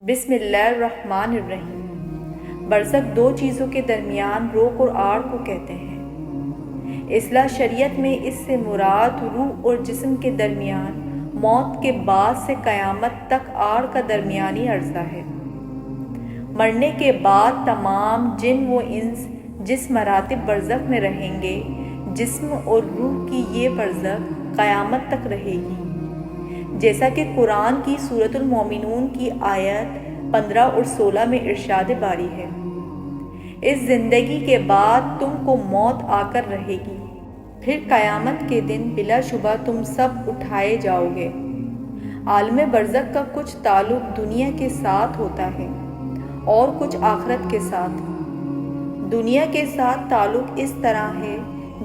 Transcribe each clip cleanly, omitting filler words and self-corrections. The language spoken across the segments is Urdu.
بسم اللہ الرحمن الرحیم۔ برزخ دو چیزوں کے درمیان روک اور آڑ کو کہتے ہیں۔ اصلاح شریعت میں اس سے مراد روح اور جسم کے درمیان موت کے بعد سے قیامت تک آڑ کا درمیانی عرصہ ہے۔ مرنے کے بعد تمام جن و انس جس مراتب برزخ میں رہیں گے، جسم اور روح کی یہ برزخ قیامت تک رہے گی، جیسا کہ قرآن کی سورۃ المومنون کی آیت 15 اور 16 میں ارشاد باری ہے۔ اس زندگی کے بعد تم کو موت آ کر رہے گی، پھر قیامت کے دن بلا شبہ تم سب اٹھائے جاؤ گے۔ عالم برزخ کا کچھ تعلق دنیا کے ساتھ ہوتا ہے اور کچھ آخرت کے ساتھ۔ دنیا کے ساتھ تعلق اس طرح ہے،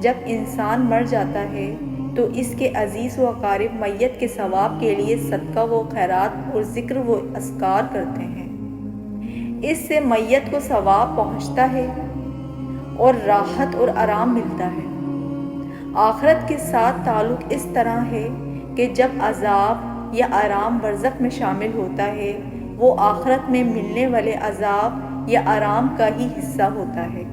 جب انسان مر جاتا ہے تو اس کے عزیز و اقارب میت کے ثواب کے لیے صدقہ و خیرات اور ذکر و اذکار کرتے ہیں۔ اس سے میت کو ثواب پہنچتا ہے اور راحت اور آرام ملتا ہے۔ آخرت کے ساتھ تعلق اس طرح ہے کہ جب عذاب یا آرام برزخ میں شامل ہوتا ہے، وہ آخرت میں ملنے والے عذاب یا آرام کا ہی حصہ ہوتا ہے۔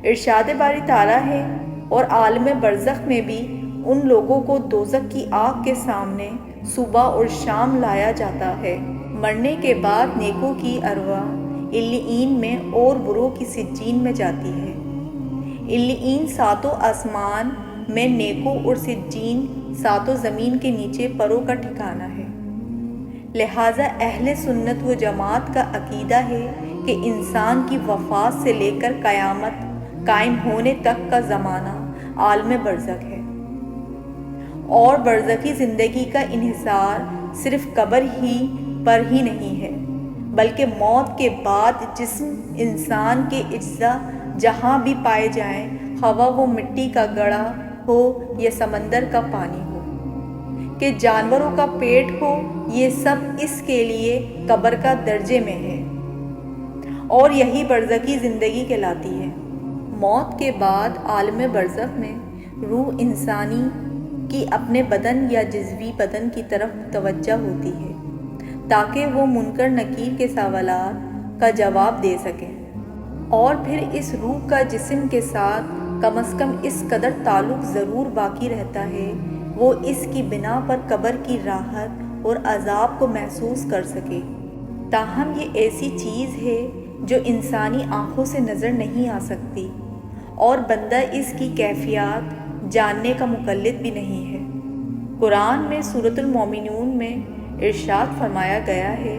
ارشاد باری تعالیٰ ہے، اور عالم برزخ میں بھی ان لوگوں کو دوزخ کی آگ کے سامنے صبح اور شام لایا جاتا ہے۔ مرنے کے بعد نیکوں کی ارواح علیین میں اور بروں کی سجین میں جاتی ہے۔ علیین ساتوں آسمان میں، نیکوں اور سجین ساتوں زمین کے نیچے پروں کا ٹھکانہ ہے۔ لہٰذا اہل سنت و جماعت کا عقیدہ ہے کہ انسان کی وفات سے لے کر قیامت قائم ہونے تک کا زمانہ عالم برزخ ہے، اور برزخی زندگی کا انحصار صرف قبر ہی پر ہی نہیں ہے، بلکہ موت کے بعد جسم انسان کے اجزا جہاں بھی پائے جائیں، خواہ وہ مٹی کا گڑھا ہو یا سمندر کا پانی ہو، کہ جانوروں کا پیٹ ہو، یہ سب اس کے لیے قبر کا درجے میں ہے، اور یہی برزخی زندگی کہلاتی ہے۔ موت کے بعد عالم برزخ میں روح انسانی کی اپنے بدن یا جزوی بدن کی طرف متوجہ ہوتی ہے، تاکہ وہ منکر نکیر کے سوالات کا جواب دے سکے، اور پھر اس روح کا جسم کے ساتھ کم از کم اس قدر تعلق ضرور باقی رہتا ہے، وہ اس کی بنا پر قبر کی راحت اور عذاب کو محسوس کر سکے۔ تاہم یہ ایسی چیز ہے جو انسانی آنکھوں سے نظر نہیں آ سکتی، اور بندہ اس کی کیفیات جاننے کا مکلف بھی نہیں ہے۔ قرآن میں سورۃ المومنون میں ارشاد فرمایا گیا ہے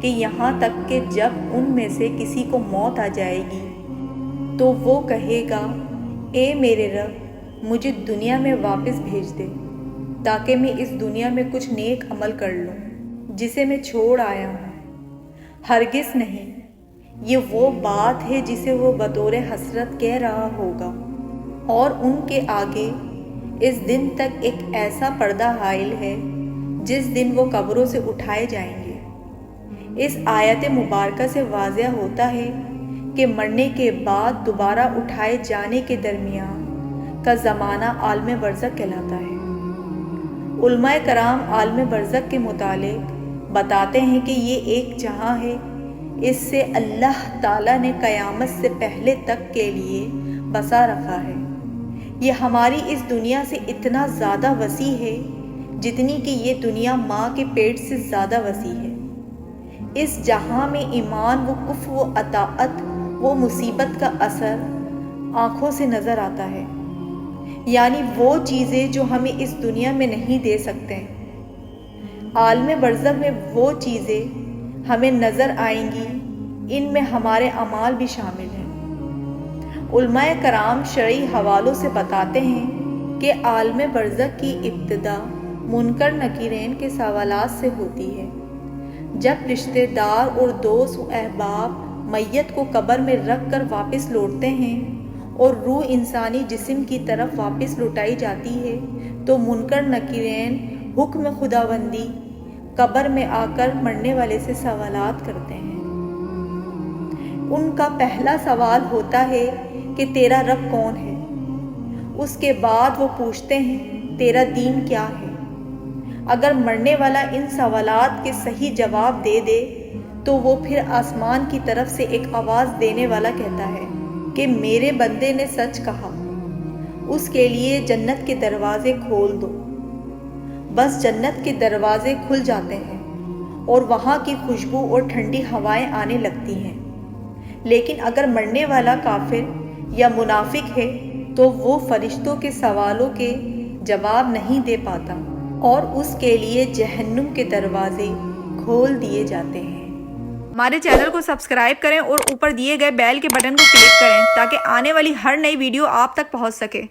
کہ یہاں تک کہ جب ان میں سے کسی کو موت آ جائے گی تو وہ کہے گا، اے میرے رب، مجھے دنیا میں واپس بھیج دے تاکہ میں اس دنیا میں کچھ نیک عمل کر لوں جسے میں چھوڑ آیا ہوں۔ ہرگز نہیں، یہ وہ بات ہے جسے وہ بطور حسرت کہہ رہا ہوگا، اور ان کے آگے اس دن تک ایک ایسا پردہ حائل ہے جس دن وہ قبروں سے اٹھائے جائیں گے۔ اس آیت مبارکہ سے واضح ہوتا ہے کہ مرنے کے بعد دوبارہ اٹھائے جانے کے درمیان کا زمانہ عالم برزخ کہلاتا ہے۔ علماء کرام عالم برزخ کے متعلق بتاتے ہیں کہ یہ ایک جہاں ہے، اس سے اللہ تعالیٰ نے قیامت سے پہلے تک کے لیے بسا رکھا ہے۔ یہ ہماری اس دنیا سے اتنا زیادہ وسیع ہے جتنی کہ یہ دنیا ماں کے پیٹ سے زیادہ وسیع ہے۔ اس جہاں میں ایمان و کفر و اطاعت و مصیبت کا اثر آنکھوں سے نظر آتا ہے، یعنی وہ چیزیں جو ہمیں اس دنیا میں نہیں دے سکتے۔ عالم برزخ میں وہ چیزیں ہمیں نظر آئیں گی، ان میں ہمارے اعمال بھی شامل ہیں۔ علماء کرام شرعی حوالوں سے بتاتے ہیں کہ عالم برزخ کی ابتدا منکر نکیرین کے سوالات سے ہوتی ہے۔ جب رشتہ دار اور دوست و احباب میت کو قبر میں رکھ کر واپس لوٹتے ہیں اور روح انسانی جسم کی طرف واپس لوٹائی جاتی ہے، تو منکر نکیرین حکم خداوندی قبر میں آ کر مرنے والے سے سوالات کرتے ہیں۔ ان کا پہلا سوال ہوتا ہے کہ تیرا رب کون ہے؟ اس کے بعد وہ پوچھتے ہیں تیرا دین کیا ہے؟ اگر مرنے والا ان سوالات کے صحیح جواب دے دے تو وہ پھر آسمان کی طرف سے ایک آواز دینے والا کہتا ہے کہ میرے بندے نے سچ کہا، اس کے لیے جنت کے دروازے کھول دو۔ بس جنت کے دروازے کھل جاتے ہیں اور وہاں کی خوشبو اور ٹھنڈی ہوائیں آنے لگتی ہیں، لیکن اگر مرنے والا کافر یا منافق ہے تو وہ فرشتوں کے سوالوں کے جواب نہیں دے پاتا اور اس کے لیے جہنم کے دروازے کھول دیے جاتے ہیں۔ ہمارے چینل کو سبسکرائب کریں اور اوپر دیے گئے بیل کے بٹن کو کلک کریں تاکہ آنے والی ہر نئی ویڈیو آپ تک پہنچ سکے۔